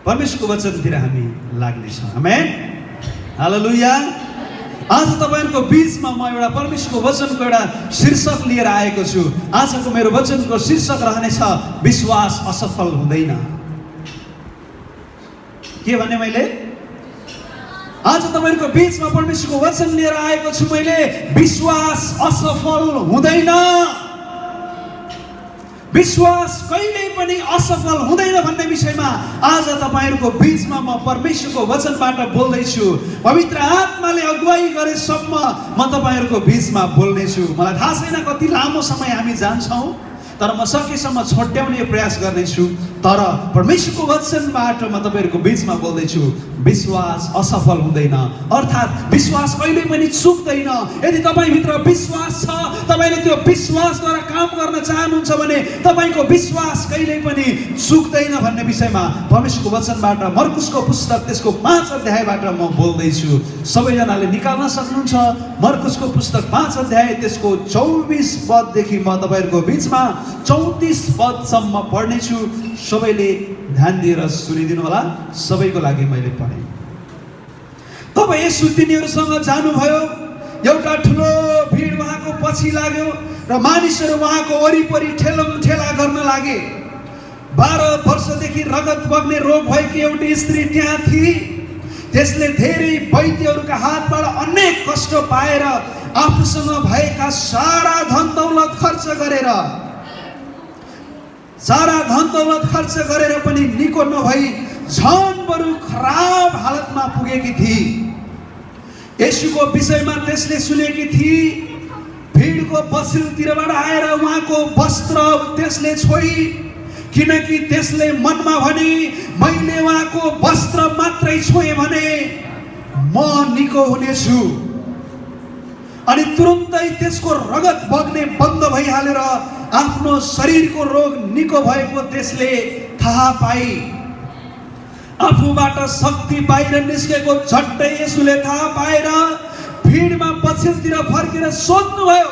परमेश्वरको वचनतिर हामी लाग्नेछौँ। आमेन, हालेलुया। आज तपाईहरुको बीचमा म एउटा परमेश्वरको वचनको एउटा शीर्षक लिएर आएको छु। आजको मेरो वचनको शीर्षक रहनेछ विश्वास असफल हुँदैन। के भने मैले आज तपाईहरुको बीचमा परमेश्वरको वचन लिएर आएको छु मैले, विश्वास असफल हुँदैन। विश्वास कहिल्यै पनि असफल हुँदैन भन्ने विषयमा आज तपाईहरुको बीचमा म परमेश्वरको वचनबाट बोल्दै छु। पवित्र आत्माले अगुवाई गरेसम्म म तपाईहरुको बीचमा बोल्ने छु। मलाई थाहा छैन कति लामो समय हामी जान्छौँ, तर म सकेसम्म छोट्याउने प्रयास गर्नेछु। तर परमेश्वरको वचनबाट म तपाईहरुको बीचमा बोल्दै छु। विश्वास असफल हुँदैन, अर्थात् विश्वास कहिल्यै पनि चुक्दैन। यदि तपाईभित्र विश्वास छ, तपाईले त्यो विश्वासद्वारा काम गर्न चाहनुहुन्छ भने तपाईको विश्वास कहिल्यै पनि चुक्दैन भन्ने विषयमा परमेश्वरको वचनबाट मर्कुसको पुस्तक त्यसको 5 अध्यायबाट म बोल्दै छु। सबैजनाले निकाल्न सक्नुहुन्छ। मर्कुसको पुस्तक 5 अध्याय त्यसको 24 पददेखि म तपाईहरुको बीचमा 34 पदसम्म पढ्ने छु। सबैले ध्यान दिएर सुनिदिनु होला। सबैको लागि मैले पढे। तब येशू तिनीहरूसँग जानुभयो। एउटा ठुलो भिड उहाँको पछि लाग्यो र मानिसहरू उहाँको वरिपरि ठेला गर्न लागे। 12 वर्षदेखि रगत बग्ने रोग भएकी एउटी स्त्री त्यहाँ थिई। त्यसले धेरै वैद्यहरूका हातबाट अनेक कष्ट पाएर आफूसँग भएका सारा धन दौलत खर्च गरेर पनि निको नभई झन् बरु खराब हालतमा पुगेकी थिई। येशूको विषयमा त्यसले सुनेकी थिई। भिडको पछिल्लोतिरबाट आएर उहाँको वस्त्र त्यसले छोई, किनकि त्यसले मनमा भने मैले उहाँको वस्त्र मात्रै छोएँ भने म निको हुनेछु। अनि तुरुन्तै त्यसको रगत बग्ने बन्द भइहालेर आफ्नो शरीरको रोग निको भएको त्यसले थाहा पाई। आफूबाट शक्ति बाहिर निस्केको झट्टै येशूले थाहा पाएर भिडमा पछिल्लोतिर फर्केर सोध्नुभयो,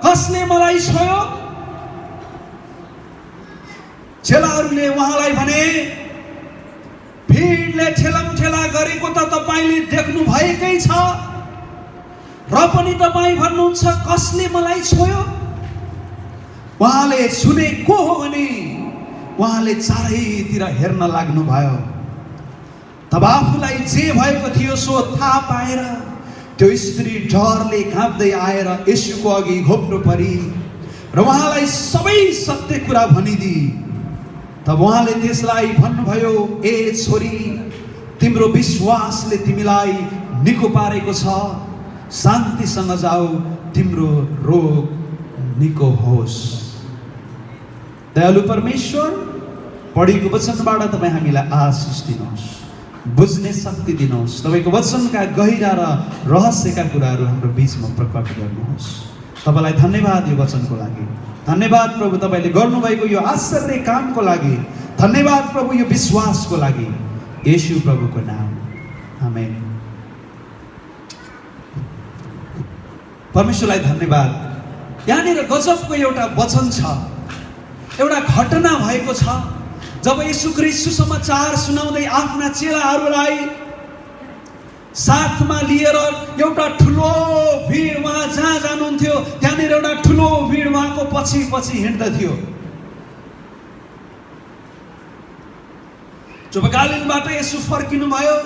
कसले मलाई छोयो? चेलाहरूले उहाँलाई भने, भिडले ठेलामठेला गरेको त तपाईले देख्नु भएकै छ, र पनि तपाई भन्नुहुन्छ कसले मलाई छोयो? उहाँले सुने को हो भने उहाँले चारैतिर हेर्न लाग्नु भयो। तब आफूलाई जे भएको थियो सो थाहा पाएर त्यो स्त्री डरले काँप्दै आएर येशूको अघि घोप्टो परी र उहाँलाई सबै सत्य कुरा भनिदिई। तब उहाँले त्यसलाई भन्नुभयो, ए छोरी, तिम्रो विश्वासले तिमीलाई निको पारेको छ। शान्तिसँग जाऊ, तिम्रो रोग निको होस्। दयालु परमेश्वर, पढेको वचनबाट तपाईँ हामीलाई आशिष दिनुहोस्, बुझ्ने शक्ति दिनुहोस्। तपाईँको वचनका गहिरा र रहस्यका कुराहरू हाम्रो बीचमा प्रकट गर्नुहोस्। तपाईँलाई धन्यवाद यो वचनको लागि। धन्यवाद प्रभु तपाईँले गर्नुभएको यो आश्चर्य कामको लागि। धन्यवाद प्रभु यो विश्वासको लागि। येशू प्रभुको नाम, आमेन। परमेश्वरलाई धन्यवाद। यहाँनिर गजबको एउटा वचन छ, एउटा घटना भएको छ। जब येशू ख्रीष्ट सुसमाचार सुनाउँदै आफ्ना चेलाहरूलाई साथमा लिएर एउटा ठुलो भिड उहाँ जहाँ जानुहुन्थ्यो त्यहाँनिर एउटा ठुलो भिड उहाँको पछि पछि हिँड्दथ्यो। जब गालिलबाट येशू फर्किनु भयो,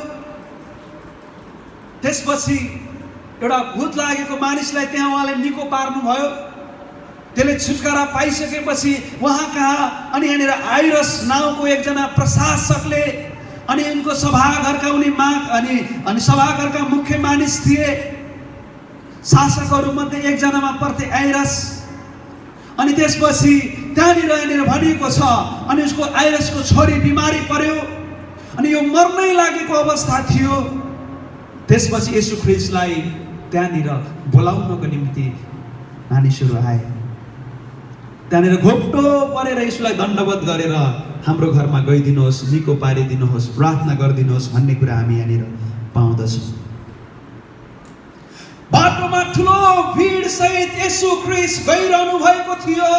त्यसपछि एउटा भूत लागेको मानिसलाई त्यहाँ उहाँले निको पार्नु भयो। त्यसले छुटकारा पाइसकेपछि उहाँ कहाँ अनि यहाँनिर आइरस नाउँको एकजना प्रशासकले अनि उनको सभाघरका उनी अनि सभाघरका मुख्य मानिस थिए। शासकहरू मध्ये एकजनामा पर्थे आइरस। अनि त्यसपछि त्यहाँनिर यहाँनिर भनिएको छ, अनि उसको आइरसको छोरी बिमारी पर्यो अनि यो मर्नै लागेको अवस्था थियो। त्यसपछि येशू ख्रीष्टलाई त्यहाँनिर बोलाउनको निम्ति मानिसहरू आए। त्यहाँनिर घोप्टो परेर येशूलाई दण्डवत गरेर हाम्रो घरमा गइदिनुहोस्, निको पारिदिनुहोस्, प्रार्थना गरिदिनुहोस् भन्ने कुरा हामी यहाँनिर पाउँदछौँ। बाटोमा ठुलो भिड सहित येशू ख्रीष्ट गइरहनु भएको थियो।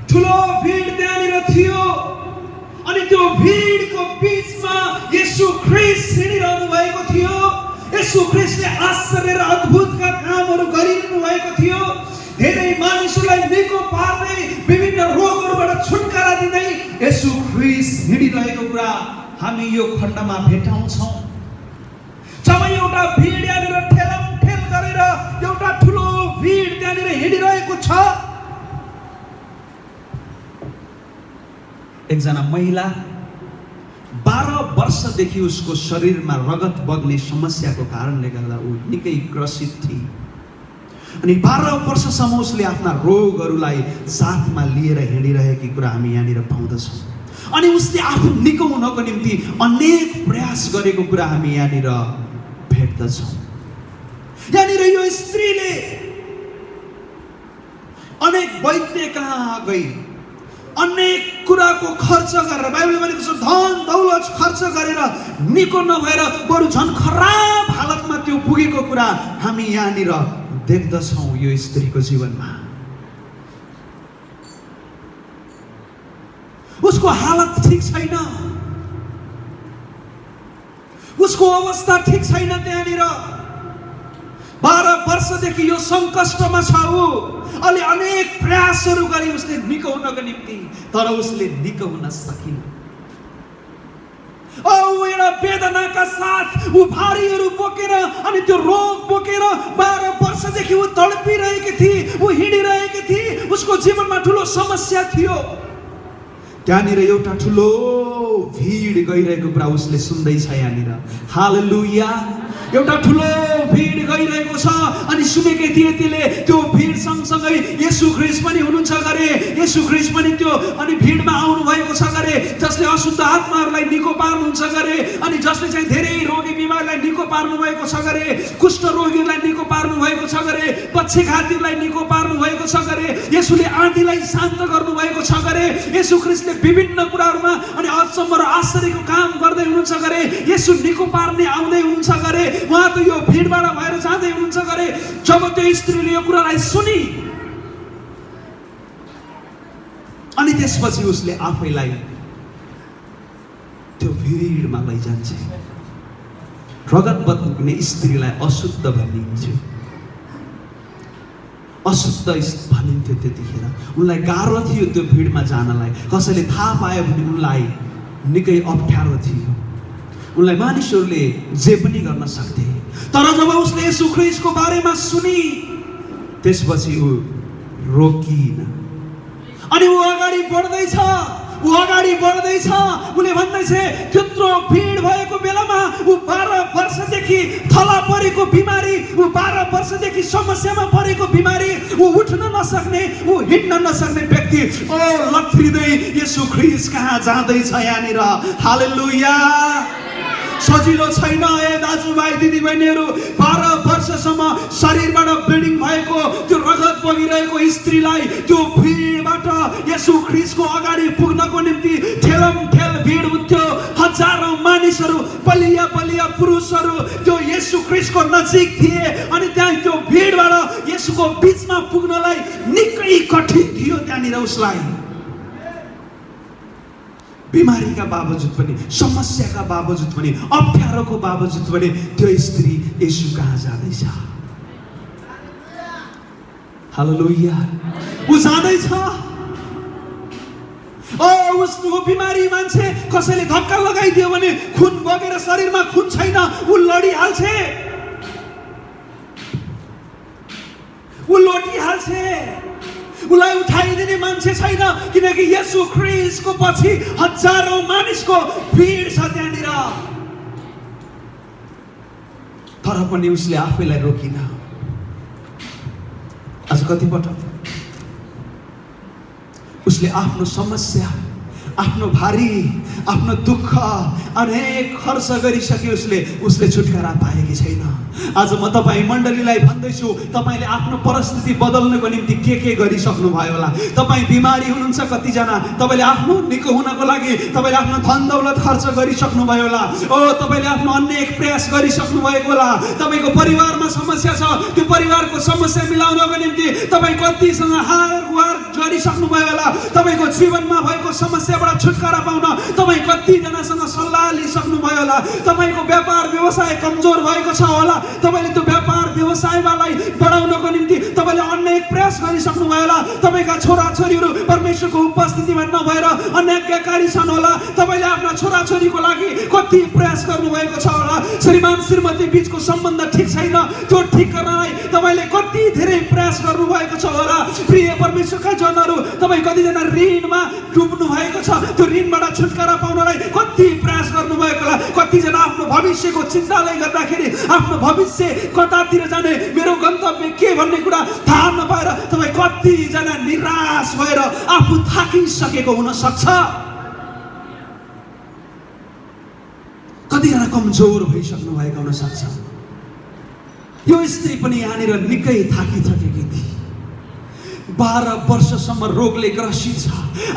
ठुलो भिड त्यहाँनिर थियो अनि त्यो भिडको बीचमा येशू ख्रीष्ट हिँडिरहनु भएको थियो। येशू ख्रीष्टले आश्चर्य र अद्भुतका कामहरू गरिरहनु भएको थियो। धेरै मानिसहरूलाई निको पार्दै विभिन्न रोगहरूबाट छुटकारा दिँदै येशू ख्रीष्ट हिँडिरहेको कुरा हामी यो खण्डमा भेटाउँछौँ। जब एउटा भिड यहाँनिर ठेलमठेल गरेर एउटा ठुलो भिड त्यहाँनिर हिँडिरहेको छ। एकजना महिला 12 वर्षदेखि उसको शरीरमा रगत बग्ने समस्याको कारणले गर्दा ऊ निकै ग्रसित थिए अनि 12 वर्षसम्म उसले आफ्ना रोगहरूलाई साथमा लिएर हिँडिरहेकी कुरा हामी यहाँनिर पाउँदछौँ। अनि उसले आफू निको हुनको निम्ति अनेक प्रयास गरेको कुरा हामी यहाँनिर भेट्दछौँ। यहाँनिर यो स्त्रीले अनेक वैद्य कहाँ गई, अनेक कुराको खर्च गरेर, बाइबलले भनेको छ धन दौलत खर्च गरेर निको नभएर बरु झन् खराब हालतमा त्यो पुगेको कुरा हामी यहाँनिर देख्दछौँ। यो स्त्रीको जीवनमा उसको हालत ठीक छैन, उसको अवस्था ठीक छैन। त्यहाँनिर 12 वर्षदेखि यो सङ्कष्टमा छ। ऊ अहिले अनेक प्रयासहरू गरी उसले निको हुनको निम्ति, तर उसले निको हुन सकिन। एउटा वेदनाका साथ ऊ भारीहरू बोकेर अनि त्यो रोग बोकेर 12 वर्षदेखि ऊ तडपिरहेकी थिए, ऊ हिँडिरहेकी थिए। उसको जीवनमा ठुलो समस्या थियो। त्यहाँनिर एउटा ठुलो भिड गइरहेको कुरा उसले सुन्दैछ यहाँनिर। हालेलुया। एउटा ठुलो भिड गइरहेको छ अनि सुनेकै थिए त्यसले त्यो भिड सँगसँगै येशू ख्रीष्ट पनि हुनुहुन्छ गरे। येशू ख्रीष्ट पनि त्यो अनि भिडमा आउनु भएको छ गरे, जसले अशुद्ध आत्माहरूलाई निको पार्नुहुन्छ गरे अनि जसले चाहिँ धेरै रोगी बिमारलाई निको पार्नु भएको छ गरे, कुष्ठ रोगीलाई निको पार्नु भएको छ गरे, पक्षघातीलाई निको पार्नु भएको छ गरे, येशूले आँधीलाई शान्त गर्नु भएको छ गरे। येशू ख्रीष्टले विभिन्न कुराहरूमा अनि अचम्म र आश्चर्यको काम गर्दै हुनुहुन्छ गरे। येशू निको पार्ने आउँदै हुनुहुन्छ गरे। उहाँ त यो भिडबाट भएर जाँदै हुनुहुन्छ गरे। जब त्यो स्त्रीले यो कुरालाई सुनि अनि त्यसपछि उसले आफैलाई त्यो भिडमा लैजान्छ। रगत बग्ने स्त्रीलाई अशुद्ध भनिन्थ्यो, अशुद्ध भनिन्थ्यो। त्यतिखेर उनलाई गाह्रो थियो त्यो भिडमा जानलाई। कसैले थाहा पायो भने उनलाई निकै अप्ठ्यारो थियो। उनलाई मानिसहरूले जे पनि गर्न सक्थे। तर जब उसले येशू ख्रीष्टको बारेमा सुनि त्यसपछि ऊ रोकिन अनि ऊ अगाडि बढ्दैछ। ऊ अगाडि बढ्दैछ। उसले भन्दैछ त्यत्रो भिड भएको बेलामा ऊ 12 वर्षदेखि थला परेको बिमारी, ऊ 12 वर्षदेखि समस्यामा परेको बिमारी, ऊ उठ्न नसक्ने, ऊ हिँड्न नसक्ने व्यक्ति लथ्रिँदै येशू ख्रीष्ट कहाँ जाँदैछ यहाँनिर। हालेलुया। सजिलो छैन ए दाजुभाइ दिदीबहिनीहरू। 12 वर्षसम्म शरीरबाट ब्लिडिङ भएको त्यो रगत बगिरहेको स्त्रीलाई त्यो भिडबाट येशू ख्रीष्टको अगाडि पुग्नको निम्ति ठेलमठेल भिड उठ्यो। हजारौं मानिसहरू, बलिया बलिया पुरुषहरू त्यो येशू ख्रीष्टको नजिक थिए अनि त्यहाँ त्यो भिडबाट येशूको बिचमा पुग्नलाई निकै कठिन थियो। त्यहाँनिर उसलाई बिमारीका बावजुद पनि, समस्याका बावजुद पनि, अप्ठ्यारोको बावजुद पनि त्यो स्त्री येशू कहाँ जाँदैछ। हालेलुया। ऊ जाँदैछ। उसको बिमारी मान्छे कसैले धक्का लगाइदियो भने खुन बगेर शरीरमा खुन छैन, ऊ लडिहाल्छ, ऊ लोटिहाल्छ। उसलाई उठाइदिने मान्छे छैन किनकि येशू ख्रीष्टको पछि हजारौं मानिसको भिड छ त्यहाँनिर। तर पनि उसले आफैलाई रोकिन। आज कतिपटक उसले आफ्नो समस्या, आफ्नो भारी, आफ्नो दुःख अनेक खर्च गरिसके उसले छुटकारा पाएकी छैन। आज म तपाईँ मण्डलीलाई भन्दैछु, तपाईँले आफ्नो परिस्थिति बदल्नको निम्ति के गरिसक्नु भयो होला। तपाईँ बिमारी हुनुहुन्छ कतिजना, तपाईँले आफ्नो निको हुनको लागि तपाईँले आफ्नो धन दौलत खर्च गरिसक्नु भयो होला। तपाईँले आफ्नो अनेक प्रयास गरिसक्नु भएको होला। तपाईँको परिवारमा समस्या छ, त्यो परिवारको समस्या मिलाउनको निम्ति तपाईँ कतिसँग हार गुहार गरिसक्नुभयो होला। तपाईको जीवनमा भएको समस्याबाट छुटकारा पाउन तपाई कतिजनासँग सल्लाह लिइसक्नुभयो होला। तपाईको व्यापार व्यवसाय कमजोर भएको छ होला। तपाईले त्यो व्यापार व्यवसायलाई बढाउनको निम्ति तपाईले अनेक प्रयास गरिसक्नुभयो होला। तपाईका छोराछोरीहरू परमेश्वरको उपस्थितिमा नभएर अनाज्ञाकारी छन् होला। तपाईले आफ्ना छोराछोरीको लागि कति प्रयास गर्नुभएको छ होला। श्रीमान श्रीमती बीचको सम्बन्ध ठीक छैन, त्यो ठीक गर्नलाई तपाईले कति धेरै प्रयास गर्नुभएको छ होला। प्रिय परमेश्वरका जनहरू, तपाई कतिजना ऋणमा डुब्नु भएको छ, त्यो ऋणबाट छुटकारा पाउनलाई कति प्रयास गर्नुभएको होला। कतिजना आफ्नो भविष्यको चिन्ताले गर्दाखेरि आफ्नो भविष्य कतातिर जाने, मेरो गन्तव्य के भन्ने कुरा थाहा नपाएर तपाई कतिजना निराश भएर आफू थाकिसकेको हुन सक्छ। कतिजना कमजोर भइसक्नु भएको हुन सक्छ। यो स्त्री पनि यहाँनिर निकै थाकिथकेकी थिए। 12 वर्षसम्म रोगले ग्रसित छ।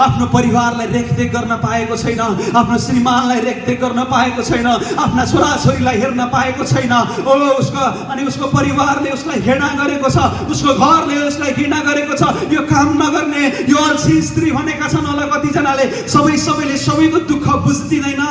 आफ्नो परिवारलाई रेखदेख गर्न पाएको छैन, आफ्नो श्रीमानलाई रेखदेख गर्न पाएको छैन, आफ्ना छोराछोरीलाई हेर्न पाएको छैन। उसको परिवारले उसलाई घृणा गरेको छ, उसको घरले उसलाई घृणा गरेको छ। यो काम नगर्ने, यो अल्छी स्त्री भनेका छन् होला कतिजनाले। सबैले सबैको दुःख बुझ्दिदैन।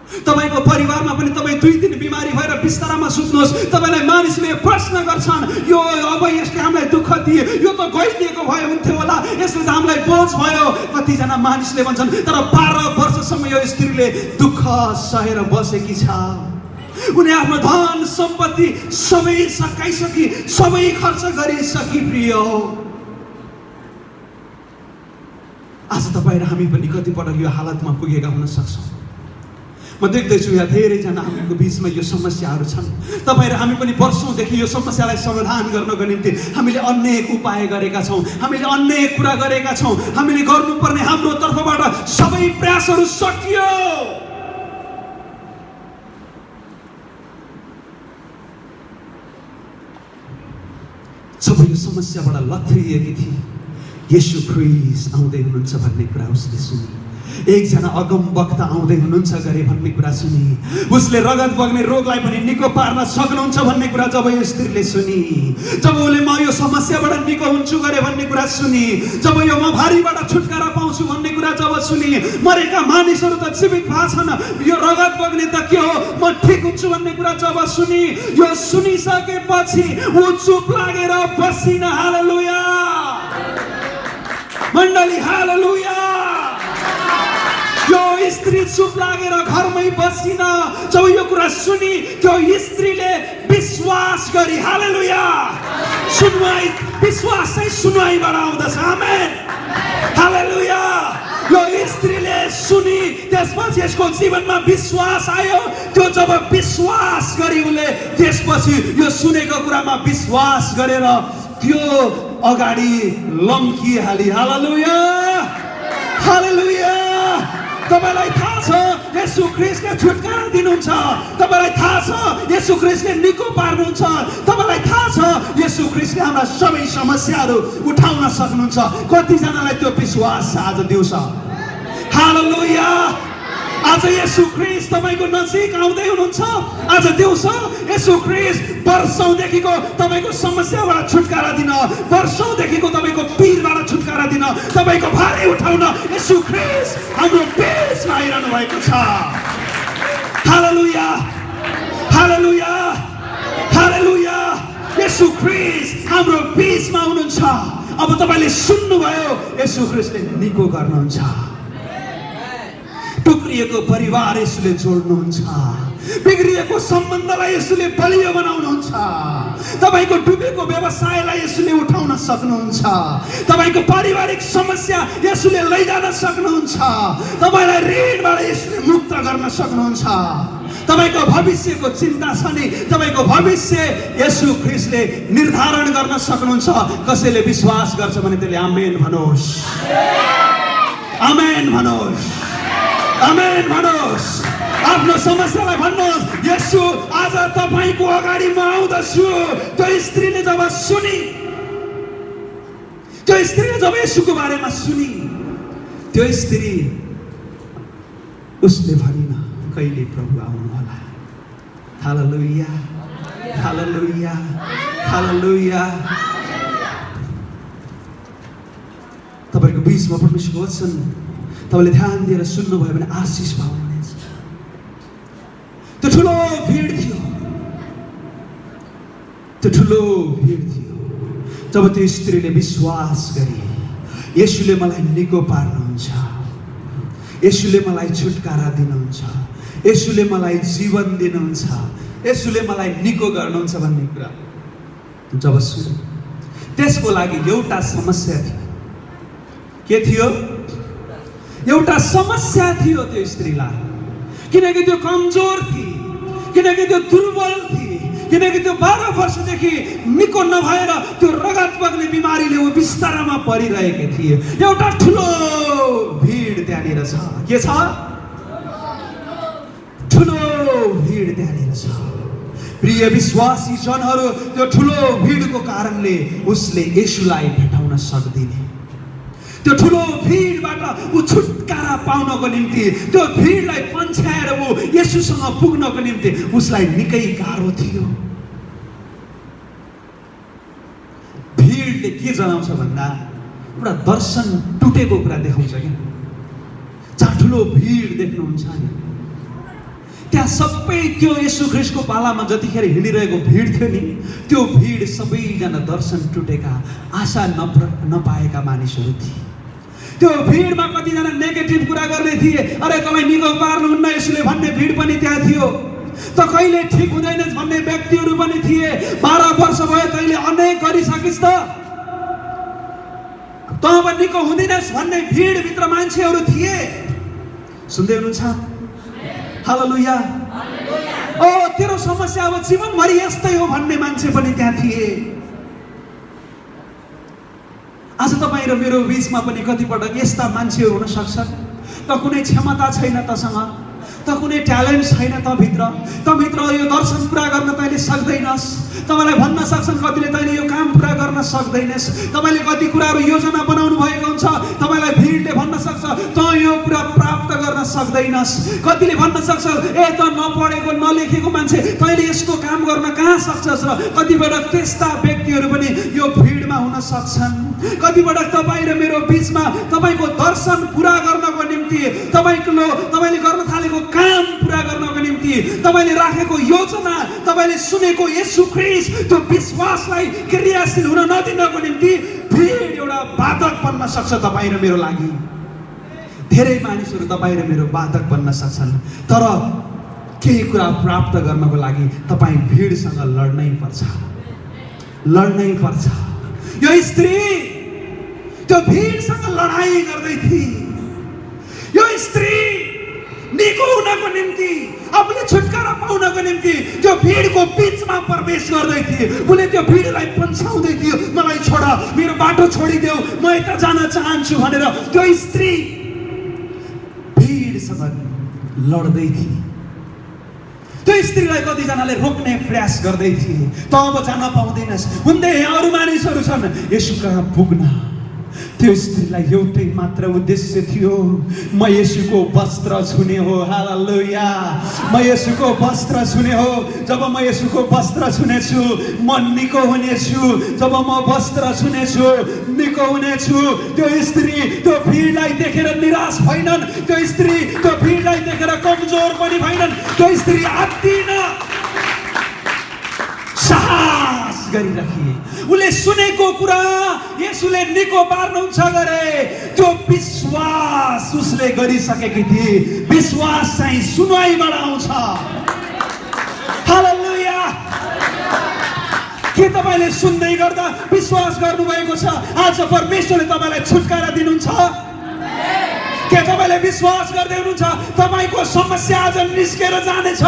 तपाईको परिवारमा पनि तपाई 2 दिन बिमारी भएर बिस्तारामा सुत्नुहोस्, तपाईलाई मानिसले प्रश्न गर्छन्, यो अब यसले हामीलाई दुःख दिए, यो त गइदिएको भए हुन्थ्यो होला, यसले त हामीलाई बोझ भयो। कतिजना मानिसले भन्छन्। तर 12 वर्षसम्म यो स्त्रीले दुःख सहेर बसेकी छ। उनी आफ्नो धन सम्पत्ति सबै सकाइसकी, सबै खर्च गरिसकी। प्रिय, आज तपाई र हामी पनि कतिपटक यो हालतमा पुगेका हुन सक्छौँ। म देख्दैछु यहाँ धेरैजना हामीको बीचमा यो समस्याहरू छन्। तपाईँ र हामी पनि वर्षौँदेखि यो समस्यालाई समाधान गर्नको निम्ति हामीले अनेक उपाय गरेका छौँ, हामीले अनेक कुरा गरेका छौँ। हामीले गर्नुपर्ने हाम्रो तर्फबाट सबै प्रयासहरू सकियो। सबै यो समस्याबाट लथरिएकी थिए। येशू ख्रीष्ट आउँदै हुनुहुन्छ भन्ने कुरा उसले सुनि। एकजना अगम वक्ता आउँदै हुनुहुन्छ गरे भन्ने कुरा सुनि। उसले रगत बग्ने रोगलाई पनि निको पार्न सक्नुहुन्छ भन्ने कुरा जब यो स्त्रीले सुनि, जब उसले म यो समस्याबाट निको हुन्छु गरे भन्ने कुरा सुनि, जब यो म भारीबाट छुटकारा पाउँछु भन्ने कुरा जब सुनि, मरेका मानिसहरू त जीवित भएछन्, यो रगत बग्ने त के हो, म ठिक हुन्छु भन्ने कुरा जब सुनि, यो सुनिसकेपछि ऊ चुप लागेर बसिन। हालेलुया मण्डली, हालेलुया। यो स्त्री चुप लागेर घरमै बसिन। जब यो कुरा सुनि त्यो स्त्रीले विश्वास गरी। हालेलुया। सुनवाई, विश्वास चाहिँ सुनवाईबाट आउँदछ। आमेन, हालेलुया। यो स्त्रीले सुनि, त्यसपछि यसको जीवनमा विश्वास आयो। त्यो जब विश्वास गरी उसले त्यसपछि यो सुनेको कुरामा विश्वास गरेर त्यो अगाडि लम्किहाली। हालेलुया, हालेलुया। तपाईलाई थाहा छ येशू ख्रीष्टले छुटकारा दिनुहुन्छ, तपाईलाई थाहा छ येशू ख्रीष्टले निको पार्नुहुन्छ, तपाईलाई थाहा छ येशू ख्रीष्टले हाम्रा सबै समस्याहरू उठाउन सक्नुहुन्छ। कतिजनालाई त्यो विश्वास छ आज दिउँसो? हालेलुया। आज येशू ख्रीष्ट तपाईको नजिक आउँदै हुनुहुन्छ। आज दिउँसो येशू ख्रीष्ट वर्षौंदेखिको तपाईको समस्याबाट छुटकारा दिन, वर्षौंदेखिको तपाईको पीरबाट छुटकारा दिन, तपाईको भारी उठाउन येशू ख्रीष्ट हाम्रो बीचमा आइरहनु भएको छ। हालेलुया, हालेलुया, हालेलुया। येशू ख्रीष्ट हाम्रो बीचमा हुनुहुन्छ। अब तपाईले सुन्नुभयो, येशू ख्रीष्टले निको गर्नुहुन्छ। टुक्रिएको परिवार यसले जोड्नुहुन्छ, बिग्रिएको सम्बन्धलाई यसले बलियो बनाउनुहुन्छ, तपाईको डुबेको व्यवसायलाई यसले उठाउन सक्नुहुन्छ, तपाईको पारिवारिक समस्या यसले लैजान सक्नुहुन्छ, तपाईलाई ऋणबाट यसले मुक्त गर्न सक्नुहुन्छ। तपाईको भविष्यको चिन्ता छ नि, तपाईको भविष्य येशू ख्रीष्टले निर्धारण गर्न सक्नुहुन्छ। कसैले विश्वास गर्छ भने त्यसले आमेन भनोस्, आमेन भनोस्, आमेन भनोस्। आफ्नो समस्यालाई भन्नुहोस्, येशू आज तपाईको अगाडि म आउँदछु। त्यो स्त्रीले जब सुनि, त्यो स्त्रीले जब येशूको बारेमा सुनि, त्यो स्त्री उसले भनिन कहिले प्रभु आउनु होला। हालेलुया, हालेलुया, हालेलुया। बीचमा परमेश्वरको वचन तपाईँले ध्यान दिएर सुन्नुभयो भने आशिष पाउनुहुनेछ। त्यो ठुलो भिड थियो, त्यो ठुलो भिड थियो। जब त्यो स्त्रीले विश्वास गरे, येशूले मलाई निको पार्नुहुन्छ, येशूले मलाई छुटकारा दिनुहुन्छ, येशूले मलाई जीवन दिनुहुन्छ, येशूले मलाई निको गर्नुहुन्छ भन्ने कुरा जब सुने, त्यसको लागि एउटा समस्या थियो। के थियो? एउटा समस्या थियो त्यो स्त्रीलाई। किनकि त्यो कमजोर थिए, किनकि त्यो दुर्बल थिए, किनकि त्यो 12 वर्षदेखि निको नभएर त्यो रगत बग्ने बिमारीले ऊ बिस्तारामा परिरहेको थिए। एउटा ठुलो भिड त्यहाँनिर छ। के छ? ठुलो भिड त्यहाँनिर छ। प्रिय विश्वासी जनहरू, त्यो ठुलो भिडको कारणले उसले येशूलाई भेटाउन सक्दिने। त्यो ठुलो भिडबाट ऊ छुटकारा पाउनको निम्ति, त्यो भिडलाई पन्छ्याएर ऊ येशूसँग पुग्नको निम्ति उसलाई निकै गाह्रो थियो। भिडले के जनाउँछ भन्दा एउटा दर्शन टुटेको कुरा देखाउँछ कि जहाँ ठुलो भिड देख्नुहुन्छ नि, त्यहाँ सबै त्यो येशू ख्रीष्टको पालामा जतिखेर हिँडिरहेको भिड थियो नि, त्यो भिड सबैजना दर्शन टुटेका, आशा नपाएका मानिसहरू थिए। त्यो भिडमा कतिजना नेगेटिभ कुरा गर्ने थिए। अरे तपाईँ निको पार्नुहुन्न येशूले भन्ने भिड पनि त्यहाँ थियो। त कहिले ठिक हुँदैनस् भन्ने व्यक्तिहरू पनि थिए। 12 वर्ष भयो तैँले अनेक गरिसकिस् त, त अब निको हुँदैनस् भन्ने भिडभित्र मान्छेहरू थिए। सुन्दै हुनुहुन्छ? हालेलुया। ओ तेरो समस्या अब जीवनभरि यस्तै हो भन्ने मान्छे पनि त्यहाँ थिए। आज तपाईँ र मेरो बिचमा पनि कतिपटक यस्ता मान्छेहरू हुन सक्छन्। त कुनै क्षमता छैन तसँग, त कुनै ट्यालेन्ट छैन तभित्र, तभित्र यो दर्शन पुरा गर्न तैँले सक्दैनस्। तपाईँलाई भन्न सक्छन् कतिले तैँले यो काम पुरा गर्न सक्दैनस्। तपाईँले कति कुराहरू योजना बनाउनु भएको हुन्छ, तपाईँलाई भिडले भन्न सक्छ त यो कुरा प्राप्त गर्न सक्दैनस्। कतिले भन्न सक्छ ए त नपढेको नलेखेको मान्छे, तैँले यसको काम गर्न कहाँ सक्छस्। र कतिपटक त्यस्ता व्यक्तिहरू पनि यो भिडमा हुन सक्छन्। कतिपटक तपाईँ र मेरो बिचमा तपाईँको दर्शन पुरा गर्नको निम्ति, तपाईँले गर्न थालेको काम पुरा गर्नको निम्ति, तपाईँले राखेको योजना, तपाईँले सुनेको येशू ख्रीष्ट त्यो विश्वासलाई क्रियाशील हुन नदिनको निम्ति भिड एउटा बाधक बन्न सक्छ तपाईँ र मेरो लागि। धेरै मानिसहरू तपाईँ र मेरो बाधक बन्न सक्छन्। तर केही कुरा प्राप्त गर्नको लागि तपाईँ भिडसँग लड्नै पर्छ, लड्नै पर्छ। यो स्त्री त्यो भिडसँग लडाई गर्दै थिए। यो स्त्री निको हुनको निम्ति, आफूले छुटकारा पाउनको निम्ति त्यो भिडको बिचमा प्रवेश गर्दै थिए। उसले त्यो भिडलाई पन्छाउँदै थियो, मलाई छोड, मेरो बाटो छोडिदेऊ, म यता जान चाहन्छु भनेर त्यो स्त्री भिडसँग लड्दै थिए। त्यो स्त्रीलाई कतिजनाले रोक्ने प्रयास गर्दै थिए। त अब जान पाउँदैनस्, हुँदै अरू मानिसहरू छन्, येशू कहाँ पुग्न। त्यो स्त्रीलाई एउटै मात्र उद्देश्य थियो, म येशूको वस्त्र छुने हो। हालेलुया। म येशूको वस्त्र छुने हो। जब म येशूको वस्त्र छुनेछु म निको हुनेछु। जब म वस्त्र छुनेछु निको हुनेछु। त्यो स्त्री त्यो भिडलाई देखेर निराश भएनन्। त्यो स्त्री त्यो भिडलाई देखेर कमजोर पनि भएनन्। त्यो स्त्री आत्तिन साहस गरिराखिए। उसले सुनेको कुरा येशूले निको पार्नुहुन्छ गरे, त्यो विश्वास उसले गरिसकेकी थिए। विश्वास चाहिँ सुनवाईबाट आउँछ। हालेलुया। के तपाईँले सुन्दै गर्दा विश्वास गर्नुभएको छ आज परमेश्वरले तपाईँलाई छुटकारा दिनुहुन्छ? के तपाईँले विश्वास गर्दै हुनुहुन्छ तपाईँको समस्या आज निस्केर जानेछ?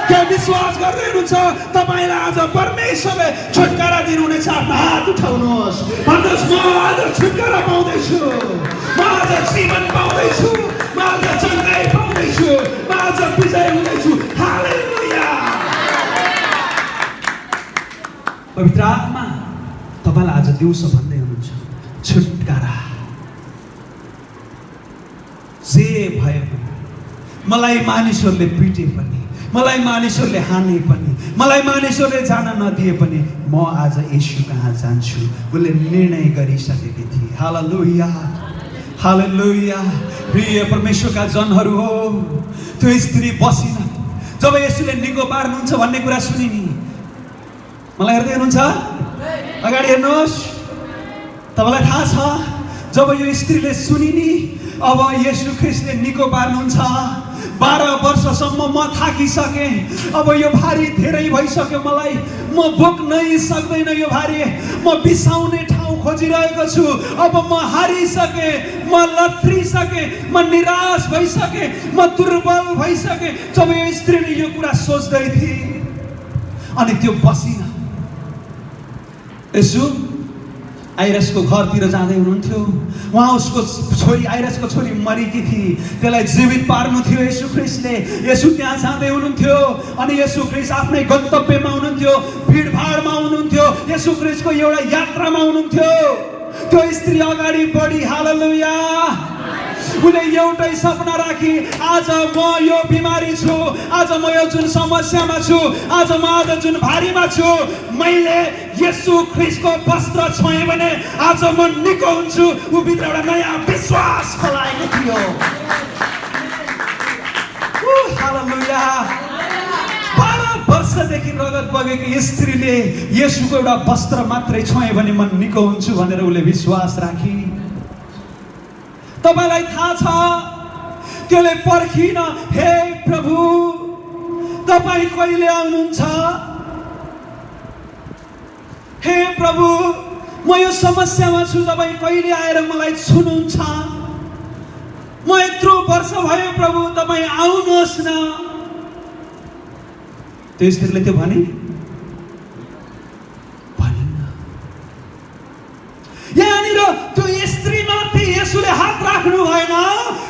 के विश्वास गर्दै हुनुहुन्छ तपाईँलाई आज परमेश्वरले छुटकारा दिनुहुनेछ? आफ्नो हात उठाउनुहोस्, भन्नुहोस् म आज छुटकारा पाउँदैछु, म आज जीवन पाउँदैछु, म आज चङ्गाइ पाउँदैछु, म आज विजय हुँदैछु। हालेलुया। पवित्र आत्मा तपाईँलाई आज दिउँसो भन्दै हुनुहुन्छ छुटकारा। जे भए पनि, मलाई मानिसहरूले पिटे पनि, मलाई मानिसहरूले हाने पनि, मलाई मानिसहरूले जान नदिए पनि म आज येशू कहाँ जान्छु। उसले निर्णय गरिसकेकी थिए। हालेलुया। हालेलुया। प्रिय परमेश्वरका जनहरू हो, त्यो स्त्री बसिन जब यसुले निको पार्नुहुन्छ भन्ने कुरा सुनिनी। मलाई हेर्दै हुनुहुन्छ? अगाडि हेर्नुहोस्। तपाईलाई थाहा छ जब यो स्त्रीले सुनिनी अब येशू ख्रीष्टले निको पार्नुहुन्छ। 12 वर्षसम्म म थाकिसकेँ, अब यो भारी धेरै भइसक्यो, मलाई म बोक्नै सक्दैन यो भारी, म बिसाउने ठाउँ खोजिरहेको छु, अब म हारिसकेँ, म लथ्रिसकेँ, म निराश भइसकेँ, म दुर्बल भइसकेँ। जब यो स्त्रीले यो कुरा सोच्दै थिए अनि त्यो बसिन। यसु आइरसको घरतिर जाँदै हुनुहुन्थ्यो। उहाँ उसको छोरी आइरसको छोरी मरेकी थिए, त्यसलाई जीवित पार्नु थियो येशू ख्रीष्टले। येशू त्यहाँ जाँदै हुनुहुन्थ्यो अनि येशू ख्रीष्ट आफ्नै गन्तव्यमा हुनुहुन्थ्यो, भिडभाडमा हुनुहुन्थ्यो, येशू ख्रीष्टको एउटा यात्रामा हुनुहुन्थ्यो। त्यो स्त्री अगाडि बढी। हालेलुया। उसले एउटै सपना राखी, आज म यो बिमारी छु, आज म यो जुन समस्यामा छु, आज जुन भारीमा छु, मैले येशू ख्रीष्टको वस्त्र छोएँ भने आज म निको हुन्छु। ऊ भित्र एउटा नयाँ विश्वास फलाएको थियो। हालेलुया। 12 वर्षदेखि रगत बगेको स्त्रीले येशूको एउटा वस्त्र मात्रै छोएँ भने म निको हुन्छु भनेर उसले विश्वास राखी। तपाईलाई थाहा छ त्यसले पर्खिन, हे प्रभु तपाईँ कहिले आउनुहुन्छ? हे प्रभु म यो समस्यामा छु, तपाईँ कहिले आएर मलाई छुनुहुन्छ? म यत्रो वर्ष भयो प्रभु, तपाईँ आउनुहोस् न। त्यो स्त्रीले त्यो भने यहाँनिर त्यो स्त्रीमाथि येशूले हात राख्नु भएन,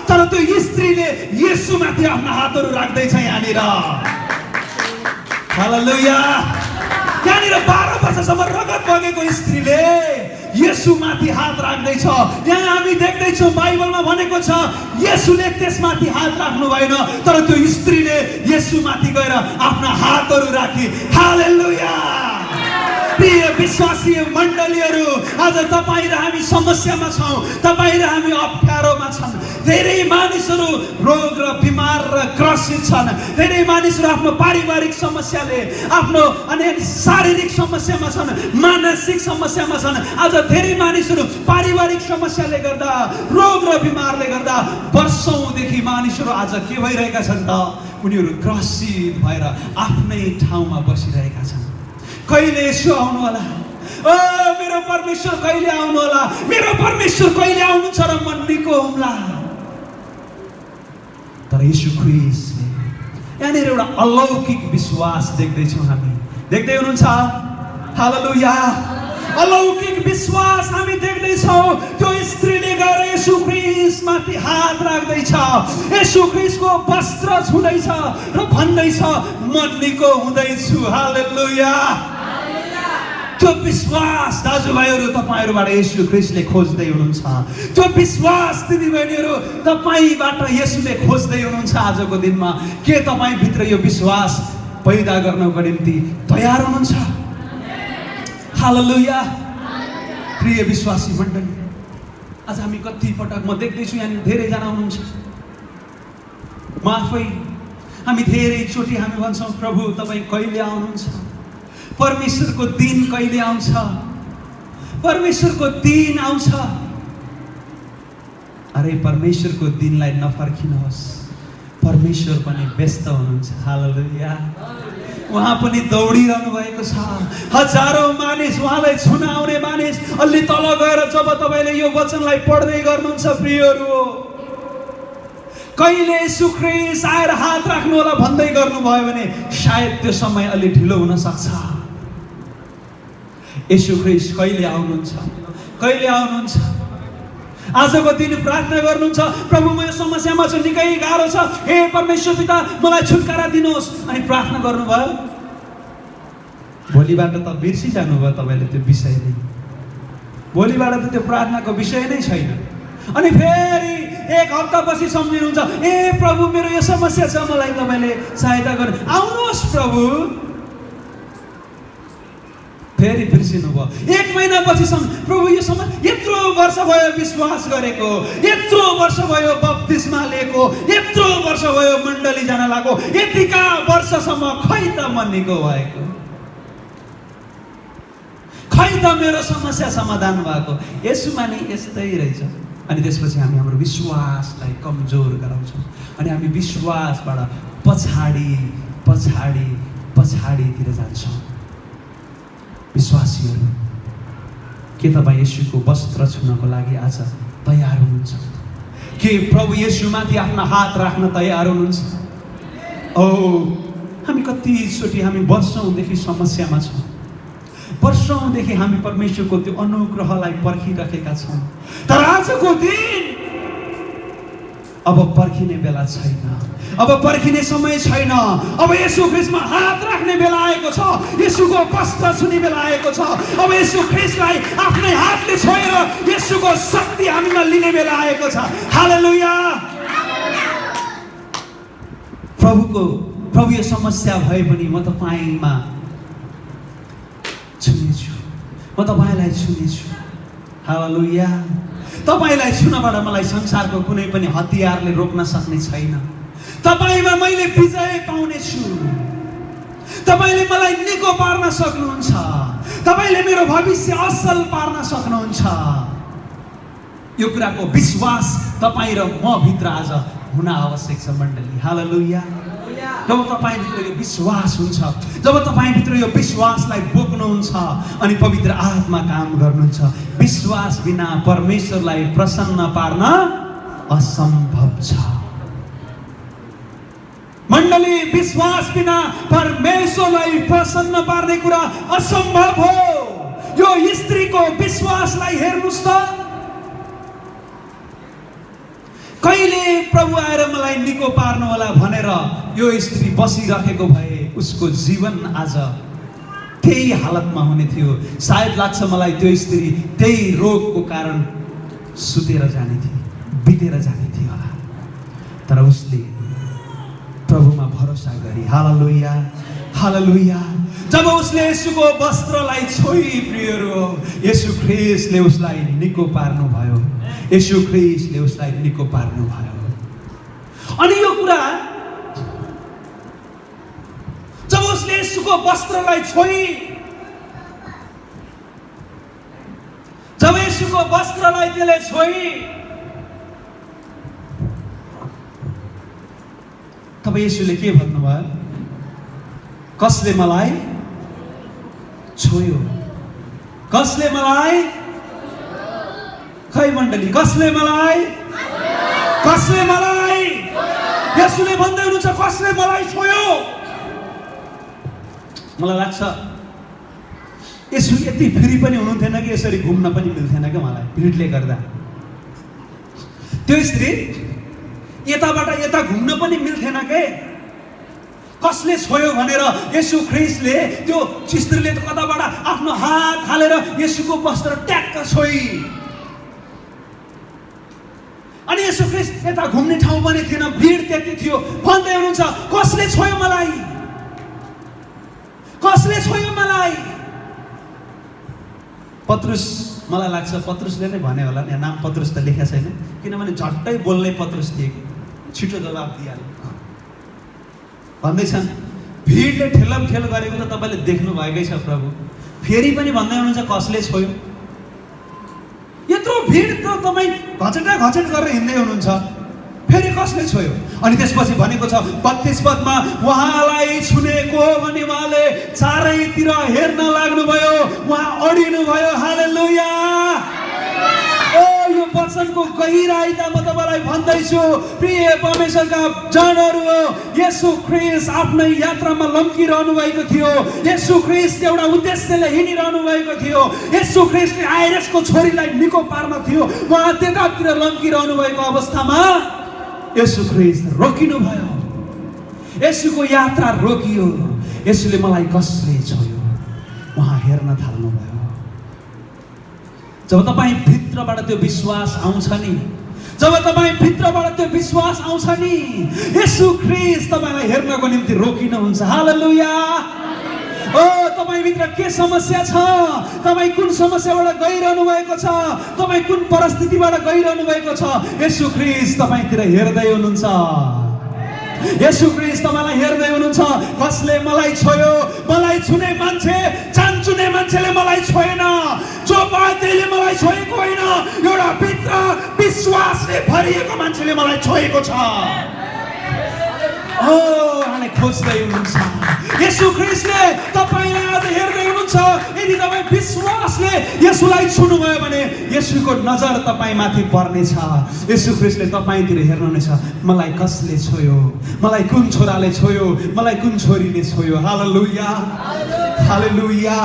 तर त्यो स्त्रीले येशूमाथि आफ्ना हातहरू राख्दैछ यहाँनिर। हालेलुया। यहाँनिर 12 वर्षसम्म रगत बगेको स्त्रीले येशूमाथि हात राख्दैछ। यहाँ हामी देख्दैछौँ बाइबलमा भनेको छ येशूले त्यसमाथि हात राख्नु भएन, तर त्यो स्त्रीले येशूमाथि गएर आफ्ना हातहरू राखी। हालेलुया। प्रिय विश्वासी मण्डलीहरू, आज तपाईँ र हामी समस्यामा छौँ, तपाईँ र हामी अप्ठ्यारोमा छन्। धेरै मानिसहरू रोग र बिमार र ग्रसित छन्। धेरै मानिसहरू आफ्नो पारिवारिक समस्याले, आफ्नो अनि शारीरिक समस्यामा छन्, मानसिक समस्यामा छन्। आज धेरै मानिसहरू पारिवारिक समस्याले गर्दा, रोग र बिमारले गर्दा वर्षौँदेखि मानिसहरू आज के भइरहेका छन् त? उनीहरू ग्रसित भएर आफ्नै ठाउँमा बसिरहेका छन्। कहिले यसो आउनु होला? ओ मेरो परमेश्वर कहिले आउनु होला? मेरो परमेश्वर कहिले आउनुहुन्छ र म निको हुम्ला? तर येशू ख्रीष्टले यहाँनिर एउटा अलौकिक विश्वास देख्दैछौँ हामी। देख्दै हुनुहुन्छ? हालेलुया। अलौकिक विश्वास हामी देख्दैछौँ। त्यो स्त्रीले गएर येशू ख्रीष्टमाथि हात राख्दैछ, येशू ख्रीष्टको वस्त्र छुँदैछ र भन्दैछ म निको हुँदैछु। हालेलुया। त्यो विश्वास दाजुभाइहरू तपाईँहरूबाट येशू ख्रीष्टले खोज्दै हुनुहुन्छ। त्यो विश्वास दिदीबहिनीहरू तपाईँबाट येशूले खोज्दै हुनुहुन्छ आजको दिनमा। के तपाईँभित्र यो विश्वास पैदा गर्नको निम्ति तयार हुनुहुन्छ? हालेलुया। प्रिय विश्वासी मण्डली, आज हामी कति पटक म देख्दैछु यहाँनिर धेरैजना हुनुहुन्छ, म आफै, हामी धेरैचोटि हामी भन्छौँ प्रभु तपाईँ कहिले आउनुहुन्छ? परमेश्वरको दिन कहिले आउँछ? परमेश्वरको दिन आउँछ। अरे परमेश्वरको दिनलाई नफर्किनुहोस्, परमेश्वर पनि व्यस्त हुनुहुन्छ। हालेलुया। उहाँ पनि दौडिरहनु भएको छ। हजारौं मानिस उहाँलाई छुन आउने मानिस अलि तल गएर जब तपाईँले यो वचनलाई पढ्दै गर्नुहुन्छ प्रियहरू, कहिले येशू ख्रीष्ट आएर हात राख्नु होला भन्दै गर्नुभयो भने सायद त्यो समय अलि ढिलो हुन सक्छ। येशू ख्रीष्ट कहिले आउनुहुन्छ? कहिले आउनुहुन्छ? आजको दिन प्रार्थना गर्नुहुन्छ, प्रभु म यो समस्यामा छु, निकै गाह्रो छ, हे परमेश्वर पिता मलाई छुटकारा दिनुहोस्, अनि प्रार्थना गर्नुभयो, भोलिबाट त बिर्सिजानुभयो तपाईँले त्यो विषय नै। भोलिबाट त त्यो प्रार्थनाको विषय नै छैन। अनि फेरि 1 हप्तापछि सम्झिनुहुन्छ, ए प्रभु मेरो यो समस्या छ, मलाई तपाईँले सहायता गर्नु, आउनुहोस् प्रभु। फेरि बिर्सिनु भयो। 1 महिनापछिसम्म प्रभु यो समय यत्रो वर्ष भयो विश्वास गरेको, यत्रो वर्ष भयो बप्तिस्मा लिएको, यत्रो वर्ष भयो मण्डली जान लागेको, यतिका वर्षसम्म खै त म निको भएको, खै त मेरो समस्या समाधान भएको। यसुमा नि यस्तै रहेछ। अनि त्यसपछि हामी हाम्रो विश्वासलाई कमजोर गराउँछौँ अनि हामी विश्वासबाट पछाडितिर जान्छौँ। विश्वासीहरू, के तपाईँ येशूको वस्त्र छुनको लागि आज तयार हुनुहुन्छ? के प्रभु येशूमाथि आफ्नो हात राख्न तयार हुनुहुन्छ? हामी कतिचोटि हामी वर्षौँदेखि समस्यामा छौँ, वर्षौँदेखि हामी परमेश्वरको त्यो अनुग्रहलाई पर्खिरहेका छौँ, तर आजको दिन अब पर्खिने बेला छैन, अब पर्खिने समय छैन। अब येशू ख्रीष्टमा हात राख्ने बेला आएको छ, येशूको वस्त्र छुने बेला आएको छ। अब येशू ख्रीष्टलाई आफ्नै हातले छोएर येशूको शक्ति हामीमा लिने बेला आएको छ। हालेलुया। प्रभु यो समस्या भए पनि म तपाईमा छुनेछु, म तपाईलाई छुनेछु। हालेलुया। तपाईलाई छुनबाट मलाई संसारको कुनै पनि हतियारले रोक्न सक्ने छैन। तपाईमा मैले विजय पाउने छु। तपाईले मलाई निको पार्न सक्नुहुन्छ, तपाईले मेरो भविष्य असल पार्न सक्नुहुन्छ। यो कुराको विश्वास तपाईँ र म भित्र आज हुन आवश्यक छ मण्डली। हालेलुया। जब तपाईभित्र यो विश्वास हुन्छ, जब तपाईभित्र यो विश्वासलाई बोक्नुहुन्छ अनि पवित्र आत्मा काम गर्नुहुन्छ, विश्वास बिना परमेश्वरलाई प्रसन्न पार्न असम्भव छ। मण्डली, विश्वास बिना परमेश्वरलाई प्रसन्न पार्ने कुरा असम्भव हो। यो स्त्रीको विश्वासलाई हेर्नुस् त, कहिले प्रभु आएर मलाई निको पार्नु होला भनेर यो स्त्री बसिरहेको भए उसको जीवन आज त्यही हालतमा हुने थियो। सायद लाग्छ मलाई त्यो स्त्री त्यही रोगको कारण सुतेर जाने थियो, बितेर जाने थियो होला, तर उसले प्रभुमा भरोसा गरी। हालेलुया, हालेलुया। जब उसले येशूको वस्त्रलाई छोई, प्रियहरू, येशू ख्रीष्टले उसलाई निको पार्नु भयो, येशू ख्रीष्टले उसलाई निको पार्नु भयो। अनि यो कुरा जब उसले येशूको वस्त्रलाई छोई, जब येशूको वस्त्रलाई त्यसले छोई, तब येशूले के भन्नुभयो? कसले मलाई छोयो? कसले मलाई? खै मण्डली, कसले मलाई? कसले मलाई? येशूले भन्दै हुनुहुन्छ कसले मलाई छोयो? मलाई लाग्छ येशू यति फ्री पनि हुनुहुन्थेन कि यसरी घुम्न पनि मिल्थेन क्या मलाई, भिडले गर्दा। त्यो स्त्री यताबाट यता घुम्न पनि मिल्थेन के। कसले छोयो भनेर येशू ख्रीष्टले त्यो स्त्रीले कताबाट आफ्नो हात हालेर येशूको वस्त्र ट्याक्क छोई। अनि येशू ख्रीष्ट यता घुम्ने ठाउँ पनि थिएन, भिड त्यति थियो। भन्दै हुनुहुन्छ कसले छोयो मलाई? कसले छोयो मलाई? पत्रुस, मलाई लाग्छ पत्रुसले नै भने होला। यहाँ नाम पत्रुस त लेखेको छैन, किनभने झट्टै बोल्ने पत्रुस थिए, छिटो जवाब दिइहाल्यो। भन्दैछन् भिडले ठेलमठेल गरेको त तपाईँले देख्नु भएकै छ प्रभु। फेरि पनि भन्दै हुनुहुन्छ कसले छोयो? यत्रो भिड त तपाईँ घचेट गरेर हिँड्दै हुनुहुन्छ, फेरि कसले छोयो? अनि त्यसपछि भनेको छ 32 पदमा, उहाँलाई छुनेको भने उहाँले चारैतिर हेर्न लाग्नुभयो, उहाँ अडिनु भयो। हालेलुया। यो वचनको गहिराइता म तपाईँलाई भन्दैछु, प्रिय परमेश्वरका जनहरू हो, येशू ख्रीष्ट आफ्नै यात्रामा लम्किरहनु भएको थियो। येशू ख्रीष्ट एउटा उद्देश्यले हिँडिरहनु भएको थियो। येशू ख्रीष्टले आइरेसको छोरीलाई निको पार्न थियो। उहाँ त्यतातिर लम्किरहनु भएको अवस्थामा येशू ख्रीष्ट रोकिनु भयो, येशूको यात्रा रोकियो। येशूले मलाई कसले छोयो? उहाँ हेर्न थाल्नु भयो। जब तपाईँ भित्रबाट त्यो विश्वास आउँछ नि, जब तपाईँ भित्रबाट त्यो विश्वास आउँछ नि, येशू ख्रीष्ट तपाईँलाई हेर्नको निम्ति रोकिनुहुन्छ। हालेलुया। ओ तपाईभित्र के समस्या छ, तपाई कुन समस्याबाट गइरहनु भएको छ, तपाई कुन परिस्थितिबाट गइरहनु भएको छ, येशू ख्रीष्ट तपाईतिर हेर्दै हुनुहुन्छ। येशू ख्रीष्ट तपाईलाई हेर्दै हुनुहुन्छ। कसले मलाई छोयो, मलाई छुने मान्छे, चान्चुने मान्छेले मलाई छोएन, जो पात्रीले मलाई छोएको होइन, एउटा भित्र विश्वासले भरिएको मान्छेले मलाई छोएको छ। ओ उहाँले खोज्दै हुनुहुन्छ। येशू ख्रीष्टले तपाईलाई आज हेर्दै हुनुहुन्छ। यदि तपाई विश्वासले येशूलाई छुनुभयो भने येशूको नजर तपाईमाथि पर्नेछ। येशू ख्रीष्टले तपाईतिर हेर्नुहुनेछ, मलाई कसले छोयो, मलाई कुन छोराले छोयो, मलाई कुन छोरीले छोयो। हालेलुया, हालेलुया,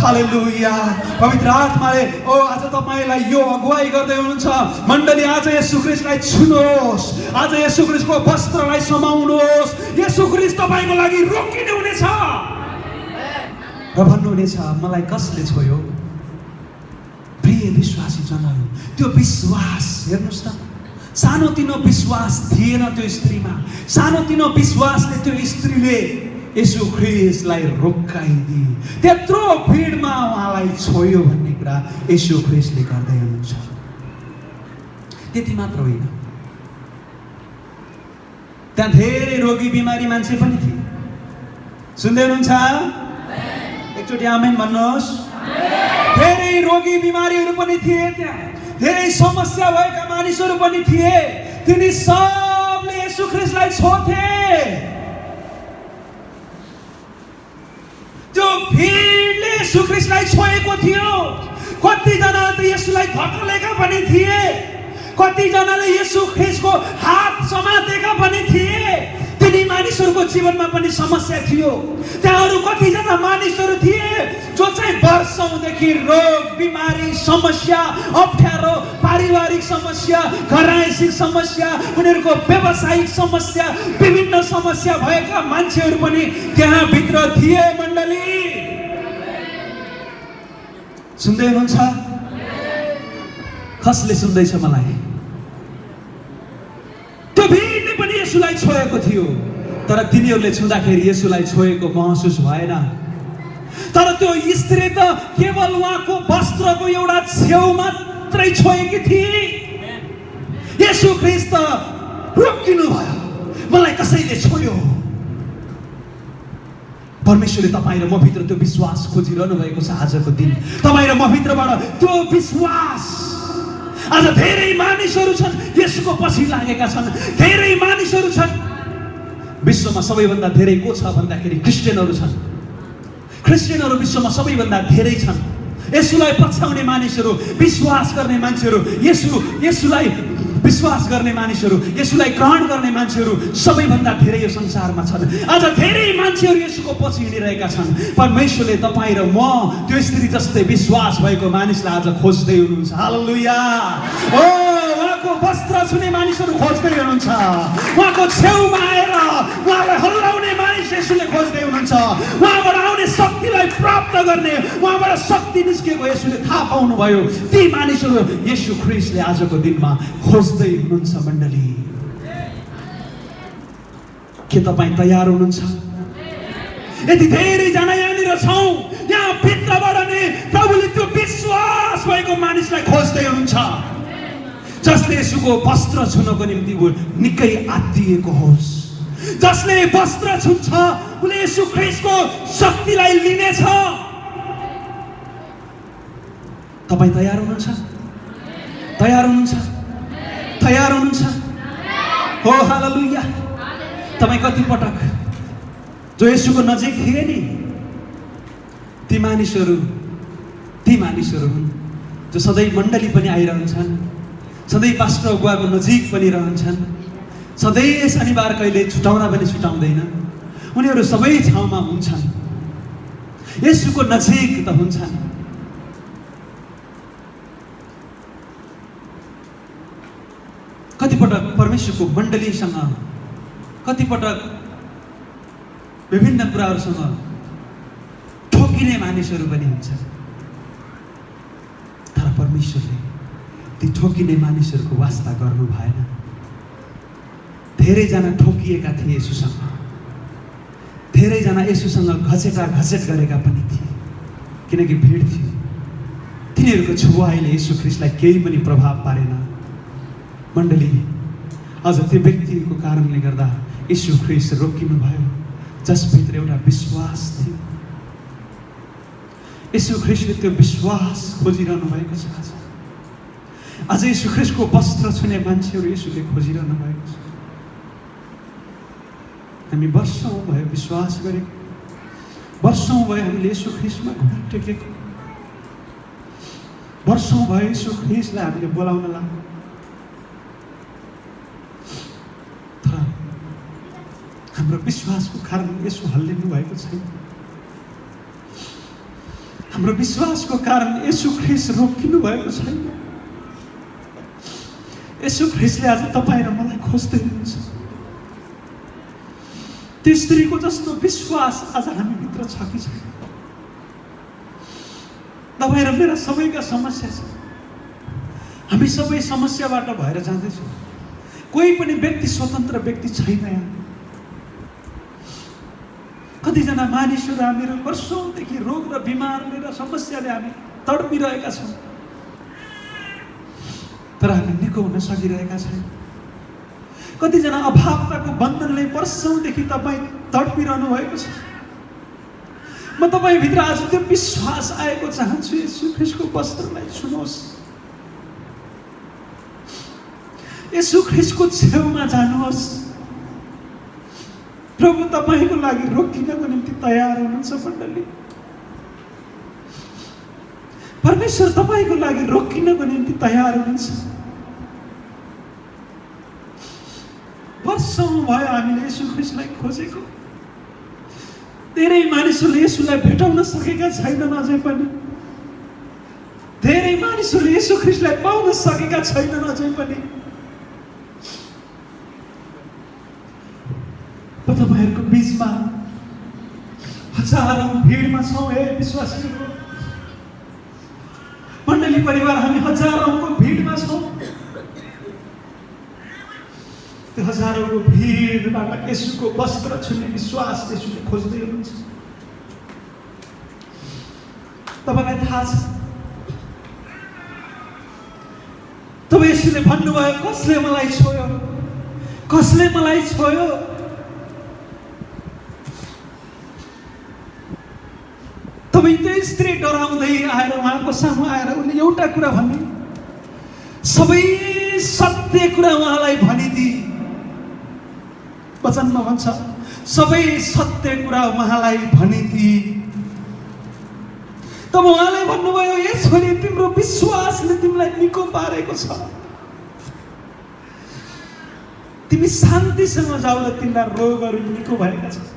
हालेलुया। पवित्र आत्माले ओ आज तपाईलाई यो अगुवाई गर्दै हुनुहुन्छ। मण्डली आज येशू ख्रीष्टलाई छुनुहोस्, आज येशू ख्रीष्टको वस्त्रलाई समाउनुहोस्। येशू ख्रीष्ट तपाईको लागि रोकिनु हुनेछ र भन्नुहुनेछ, मलाई कसले छोयो। प्रिय विश्वासी जनहरू, त्यो विश्वास हेर्नुस् त, सानोतिनो विश्वास थिएन त्यो स्त्रीमा। सानोतिनो विश्वासले त्यो स्त्रीले येशू ख्रीष्टलाई रोकाइदिए। त्यत्रो भिडमा उहाँलाई छोयो भन्ने कुरा येशू ख्रीष्टले गर्दै हुनुहुन्छ। त्यति मात्र होइन, त्यहाँ धेरै रोगी बिमारी मान्छे पनि थिए। सुन्दै हुनुहुन्छ? एकचोटि आमेन भन्नुहोस्। धेरै रोगी बिमारीहरू पनि थिए, त्यहाँ धेरै समस्या भएका मानिसहरू पनि थिए। तिनी सबले येशू ख्रीष्टलाई छोथे। त्यो भिडले येशू ख्रीष्टलाई छोएको थियो। कतिजनाले त येशूलाई धक्कलेका पनि थिए, कतिजनाले येशू ख्रीष्टको हात समातेका पनि थिए। तिनी मानिसहरूको जीवनमा पनि समस्या थियो। त्यहाँ अरू कतिजना मानिसहरू थिए जो चाहिँ वर्षौंदेखि रोग बिमारी समस्या, अप्ठ्यारो, पारिवारिक समस्या, घरायसिक समस्या, उनीहरूको व्यावसायिक समस्या, विभिन्न समस्या भएका मान्छेहरू पनि त्यहाँ भित्र थिए। मण्डली सुन्दै हुनुहुन्छ? कसले सुन्दैछ मलाई? त्यो भिडले पनि येशूलाई छोएको थियो, तर तिनीहरूले छुँदाखेरि येशूलाई छोएको महसुस भएन। तर त्यो स्त्री त केवल उहाँको वस्त्रको एउटा छेउ मात्रै छोएकी थिए। येशू ख्रीष्ट रोकिनु भयो, मलाई कसैले छोयो। परमेश्वरले तपाईँ र म भित्र त्यो विश्वास खोजिरहनु भएको छ। आजको दिन तपाईँ र म भित्रबाट त्यो विश्वास, आज धेरै मानिसहरू छन् येशूको पछि लागेका छन्। धेरै मानिसहरू छन्। विश्वमा सबैभन्दा धेरै को छ भन्दाखेरि क्रिस्चियनहरू छन्। क्रिस्चियनहरू विश्वमा सबैभन्दा धेरै छन्। येशूलाई पछ्याउने मानिसहरू, विश्वास गर्ने मान्छेहरू, येशूलाई विश्वास गर्ने मानिसहरू, येशूलाई ग्रहण गर्ने मान्छेहरू सबैभन्दा धेरै यो संसारमा छन्। आज धेरै मान्छेहरू येशूको पछि हिँडिरहेका छन्। परमेश्वरले तपाईँ र म त्यो स्त्री जस्तै विश्वास भएको मानिसलाई आज खोज्दै हुनुहुन्छ। हालेलुया। ओ उहाँको वस्त्र छुने मानिसहरू खोज्दै हुनुहुन्छ। उहाँको छेउमा आएर उहाँलाई हल्लाउने मानिस येशूले खोज्दै हुनुहुन्छ। उहाँबाट आउने शक्तिलाई प्राप्त गर्ने, उहाँबाट शक्ति निस्केको येशूले थाहा पाउनुभयो। ती मानिसहरू येशू ख्रीष्टले आजको दिनमा खोज्दै हुनुहुन्छ। मण्डली के तपाईँ तयार हुनुहुन्छ? यति धेरैजना यहाँनिर छौँ, यहाँ भित्रबाट नै प्रभुले त्यो विश्वास भएको मानिसलाई खोज्दै हुनुहुन्छ, जसले येशूको वस्त्र छुनको निम्ति निकै आत्तिएको होस्। जसले वस्त्र छुन्छ उसले येशू ख्रीष्टको शक्तिलाई लिनेछ। तपाईँ तयार हुनुहुन्छ? तयार हुनुहुन्छ? तयार हुनुहुन्छ? हो हालेलुया। तपाईँ कति पटक जो येशूको नजिक थिए नि, ती मानिसहरू हुन् जो सधैँ मण्डली पनि आइरहन्छन्, सधैँ पास्टर अगुवाको नजिक पनि रहन्छन्, सधैँ शनिबार कहिले छुटाउँदा पनि छुटाउँदैन। उनीहरू सबै ठाउँमा हुन्छन्, येशूको नजिक त हुन्छन्। कतिपटक परमेश्वरको मण्डलीसँग, कतिपटक विभिन्न कुराहरूसँग ठोकिने मानिसहरू पनि हुन्छन्। तर परमेश्वरले ती ठोकिने मानिसहरूको वास्ता गर्नु भएन। धेरैजना ठोकिएका थिए येशूसँग, धेरैजना येशूसँग घचेट गरेका पनि थिए, किनकि भिड थियो। तिनीहरूको छुवाइले येशू ख्रीष्टलाई केही पनि प्रभाव पारेन। मण्डली, अझ त्यो व्यक्तिको कारणले गर्दा येशू ख्रीष्ट रोकिनु भयो, जसभित्र एउटा विश्वास थियो। येशू ख्रीष्टले त्यो विश्वास खोजिरहनु भएको छ। आज येशू ख्रीष्टको वस्त्र छुने मान्छेहरू येशूले खोजिरहनु भएको छ। हामी वर्षौं भयो विश्वास गरेको, वर्षौं भयो हामीले येशू ख्रीष्टमा घुँडा टेकेको, वर्षौं भयो येशू ख्रीष्टलाई हामीले बोलाउन लाग्यो, तर हाम्रो विश्वासको कारण येशू हल्लिनु भएको छैन। हाम्रो विश्वासको कारण येशू ख्रीष्ट रोकिनु भएको छैन। येशू ख्रीष्टले आज तपाईँ र मलाई खोज्दै हुनुहुन्छ। त्यो स्त्रीको जस्तो विश्वास आज हामीभित्र छ कि छैन? तपाईँ र मेरा सबैका समस्या छ। हामी सबै समस्याबाट भएर जाँदैछौँ। कोही पनि व्यक्ति स्वतन्त्र व्यक्ति छैन यहाँ। कतिजना मानिसहरू हामीहरू वर्षौंदेखि रोग र बिमारले र समस्याले हामी तडपिरहेका छौँ, तर हामी निको हुन सकिरहेका छैनौँ। कतिजना अभावताको बन्धनले वर्षौंदेखि तपाईँ तडपिरहनु भएको छ। म तपाईँभित्र आज त्यो विश्वास आएको चाहन्छु। येशू ख्रीष्टको वस्त्रलाई छुनुहोस्, येशू ख्रीष्टको छेउमा जानुहोस्। प्रभु तपाईँको लागि रोकिनको निम्ति तयार हुनुहुन्छ। मण्डली, परमेश्वर तपाईँको लागि रोकिनको निम्ति तयार हुनुहुन्छ। वर्षौं भयो हामीले येशू ख्रीष्टलाई खोजेको, धेरै मानिसहरूले येशूलाई भेटाउन सकेका छैनन्। अझै पनि धेरै मानिसहरूले येशू ख्रीष्टलाई पाउन सकेका छैनन्। अझै पनि तपाईँहरूको बीचमा हजारौं भिडमा छौँ। हे विश्वासीहरू, मण्डली परिवार, हामी हजारौंको भिडमा छौँ। त्यो हजारौंको भिडबाट येशूको वस्त्र छुने विश्वास येशूले खोज्दै हुनुहुन्छ। तपाईँलाई थाहा छ, तब येशूले भन्नुभयो, कसले मलाई छोयो, कसले मलाई छोयो? तपाईँ त्यो स्त्री डराउँदै आएर उहाँको सामु आएर उनले एउटा कुरा भने, सबै सत्य कुरा उहाँलाई भनिदिए। वचनमा भन्छ, सबै सत्य कुरा उहाँलाई भनिदिए। तब उहाँले भन्नुभयो, ए छोरी, तिम्रो विश्वासले तिमीलाई निको पारेको छ। तिमी शान्तिसँग जाऊ र तिमीलाई रोगहरू निको भएका छन्।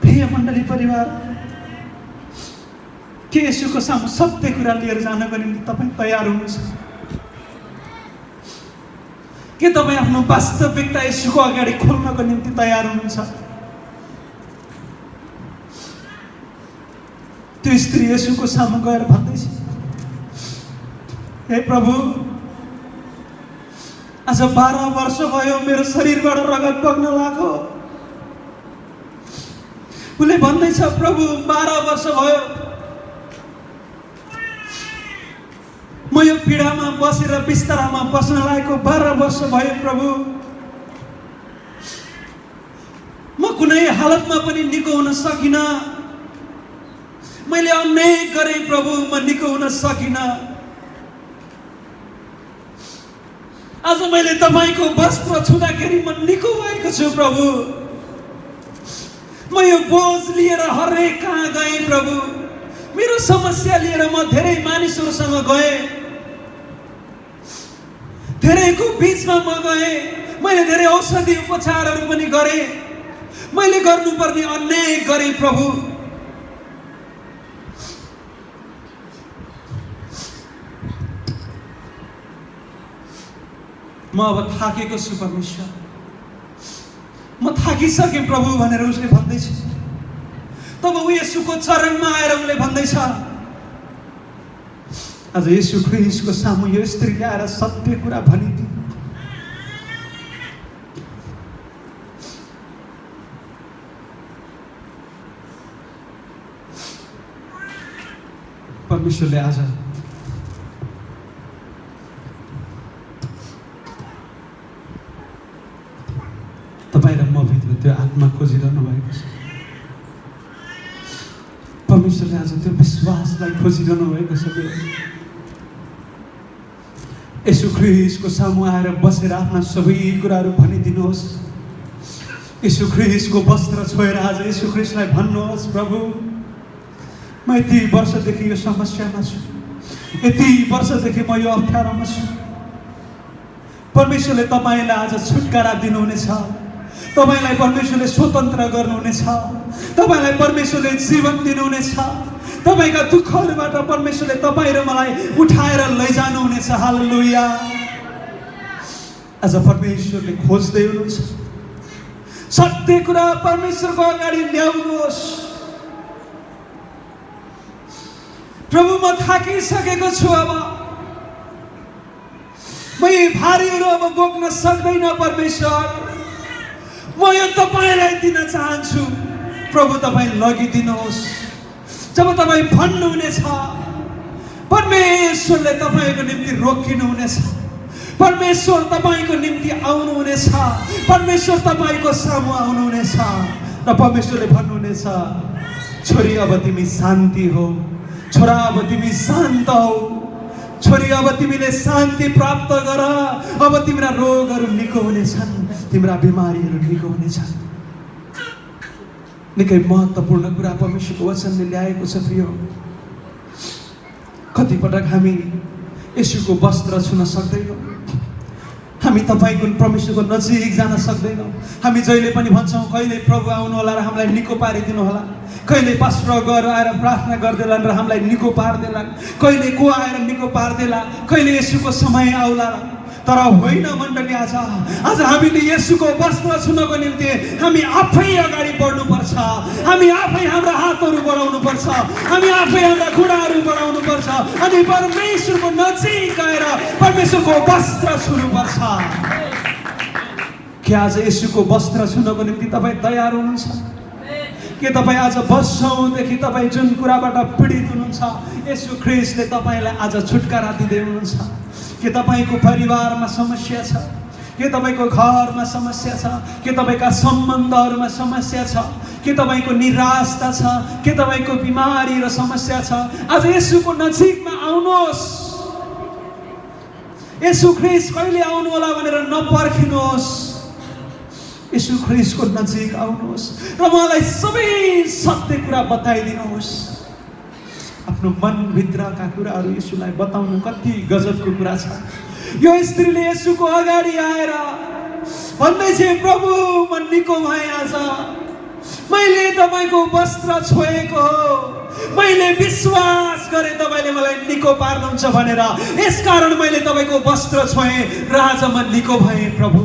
प्रिय मण्डली परिवार, के येशूको सामु सत्य कुरा लिएर जानको निम्ति तपाईँ तयार हुनुहुन्छ? के तपाईँ आफ्नो वास्तविकता येशूको अगाडि खोल्नको निम्ति तयार हुनुहुन्छ? त्यो स्त्री येशूको सामु गएर भन्दैछ, हे प्रभु, आज 12 वर्ष भयो मेरो शरीरबाट रगत बग्न लाग्यो। उसले भन्दैछ, प्रभु, 12 वर्ष भयो म यो पीडामा बसेर बिस्तारामा बस्न लागेको। 12 वर्ष भयो प्रभु, म कुनै हालतमा पनि निको हुन सकिन। मैले अनेक गरेँ प्रभु, म निको हुन सकिन। आज मैले तपाईको वस्त्र छुँदाखेरि म निको भएको छु प्रभु। म यो बोझ लिएर हरेक कहाँ गएँ प्रभु। मेरो समस्या लिएर म धेरै मानिसहरूसँग गएँ, धेरैको बीचमा म गएँ। मैले धेरै औषधि उपचारहरू पनि गरेँ। मैले गर्नुपर्ने अनेक गरेँ प्रभु। म अब थाकेको छु परमेश्वर, म थाकिसकेँ प्रभु भनेर उसले भन्दैछ। तब ऊ येशूको चरणमा आएर उसले भन्दैछ, आज येशू ख्रीष्टको सामु यो स्त्रीले आएर सत्य कुरा भनिदियो। परमेश्वरले आज तपाईँ र म भित्र त्यो आत्मा खोजिरहनु भएको छ। परमेश्वरले आज त्यो विश्वासलाई खोजिरहनु भएको छ। यसु ख्रीष्टको सामु आएर बसेर आफ्ना सबै कुराहरू भनिदिनुहोस्। यसु ख्रीष्टको वस्त्र छोएर आज यसु ख्रीष्टलाई भन्नुहोस्, प्रभु म यति वर्षदेखि यो समस्यामा छु, यति वर्षदेखि म यो अप्ठ्यारोमा छु। परमेश्वरले तपाईँलाई आज छुटकारा दिनुहुनेछ। तपाईलाई परमेश्वरले स्वतन्त्र गर्नुहुनेछ। तपाईलाई परमेश्वरले जीवन दिनुहुनेछ। तपाईका दुःखहरूबाट परमेश्वरले तपाईँ र मलाई उठाएर लैजानुहुनेछ। हालेलुया। आज परमेश्वरले खोज्दै हुनुहुन्छ। सत्य कुरा परमेश्वरको अगाडि ल्याउनुहोस्। प्रभु म थाकिसकेको छु, अब म यी भारीहरू अब बोक्न सक्दैन। परमेश्वर म यो तपाईलाई दिन चाहन्छु। प्रभु तपाईँ लगिदिनुहोस्। जब तपाईँ भन्नुहुनेछ, परमेश्वरले तपाईँको निम्ति रोकिनुहुनेछ। परमेश्वर तपाईँको निम्ति आउनुहुनेछ। परमेश्वर तपाईँको सामु आउनुहुनेछ र परमेश्वरले भन्नुहुनेछ, छोरी अब तिमी शान्ति हो, छोरा अब तिमी शान्त हौ, छोरी अब तिमीले शान्ति प्राप्त गर। अब तिम्रा रोगहरू निको हुनेछन्, तिम्रा बिमारीहरू निको हुनेछन्। निकै महत्त्वपूर्ण कुरा परमेश्वरको वचनले ल्याएको छ। प्रिय, कति पटक हामी येशूको वस्त्र छुन सक्दैनौँ। हामी तपाईँको परमेश्वरको नजिक जान सक्दैनौँ। हामी जहिले पनि भन्छौँ, कहिले प्रभु आउनु होला र हामीलाई निको पारिदिनु होला, कहिले पास्टर गएर आएर प्रार्थना गर्दैलान् र हामीलाई निको पार्दैलान्, कहिले को आएर निको पार्दैला, कहिले येशूको समय आउला। तर होइन मण्डली, आज हामीले येशूको वस्त्र छुनको निम्ति हामी आफै अगाडि बढ्नुपर्छ। हामी आफै हाम्रा हातहरू बढाउनुपर्छ, हामी आफै हाम्रा खुट्टाहरू बढाउनुपर्छ अनि परमेश्वरको नजिक गएर परमेश्वरको वस्त्र छुनुपर्छ। के आज येशूको वस्त्र छुनको निम्ति तपाईँ तयार हुनुहुन्छ? के तपाईँ आज वर्षौँदेखि तपाईँ जुन कुराबाट पीडित हुनुहुन्छ, येशू ख्रीष्टले तपाईँलाई आज छुटकारा दिँदै हुनुहुन्छ? के तपाईँको परिवारमा समस्या छ? के तपाईँको घरमा समस्या छ? के तपाईँका सम्बन्धहरूमा समस्या छ? के तपाईँको निराशा छ? के तपाईँको बिमारी र समस्या छ? आज येशूको नजिकमा आउनुहोस्। येशू ख्रीष्ट कहिले आउनु होला भनेर नपर्खिनुहोस्। येशू ख्रीष्टको नजिक आउनुहोस् र उहाँलाई सबै सत्य कुरा बताइदिनुहोस्। आफ्नो मनभित्रका कुराहरू येशूलाई बताउनु कति गजबको कुरा छ। यो स्त्रीले येशूको अगाडि आएर भन्दैछ, प्रभु म निको भएँ, आज मैले तपाईँको वस्त्र छोएको हो, मैले विश्वास गरेँ तपाईँले मलाई निको पार्नुहुन्छ भनेर, यसकारण मैले तपाईँको वस्त्र छोएँ र आज म निको भएँ। प्रभु,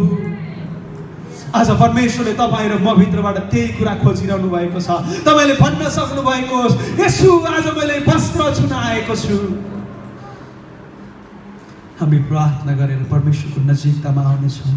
आज परमेश्वरले तपाईँ र म भित्रबाट त्यही कुरा खोजिरहनु भएको छ। तपाईँले भन्न सक्नु भएको, येशू आज मैले वस्त्र छुन आएको छु। हामी प्रार्थना गरेर परमेश्वरको नजिकतामा आउनेछौँ।